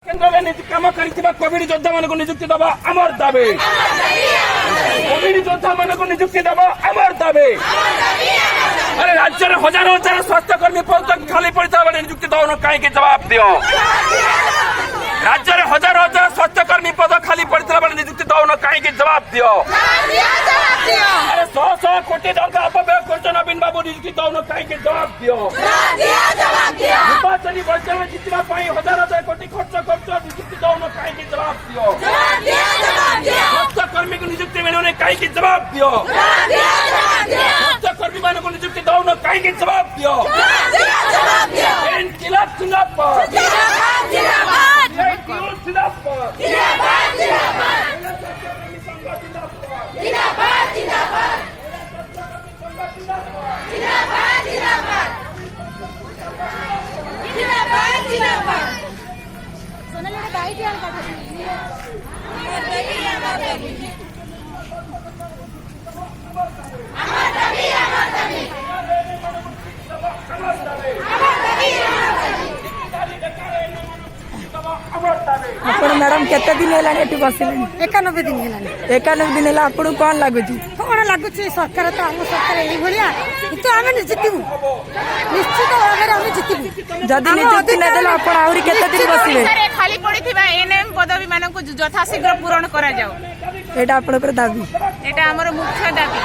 केन्द्र में कम कर कोविड योद्धा मान निजुक्ति दबा आमर दाबी कोविड योद्धा मान निजुक्ति दबा आमर दाबी अरे राज्य में हजार हजार स्वास्थ्यकर्मी पद खाली पड़ता निजुक्ति दौन कहीं जवाब दियो राज्य में हजार हजार स्वास्थ्यकर्मी पद खाली पड़ता निजुक्ति दौन कहीं जवाब दियो अरे 100 कोटी टंका अपव्यय कर नवीन बाबू निजुक्ति दौन कहीं जवाब दियो निर्वाचन बर्षण जितना हजार हजार कोटी खर्च कर निजुक्ति दौन कहीं जवाब दियो स्वास्थ्यकर्मी को निजुक्ति मिलने कहीं जवाब दियो स्वास्थ्यकर्मी मान को निजुक्ति दौन कहीं जवाब दियो ଆପଣ ମ୍ୟାଡାମ କେତେ ଦିନ ହେଲାଣି ଏଠି ବସିଲେଣି? 91 दिन हेलानी। 91 दिन ହେଲା ଆପଣଙ୍କୁ କଣ ଲାଗୁଛି? कौन लगुच सरकार तो आम सरकार यही किंतु आम जितबू निश्चित भाव में आम जितबू जदि निजुक्ति न देले आपण आउरी केते दिन बसिबे? खाली पड़िथिबा एनएम पदवी मानक यथाशीघ्र पूरण करा जाओ एटा आपनकर दाबी एटा हमर मुख्य दाबी।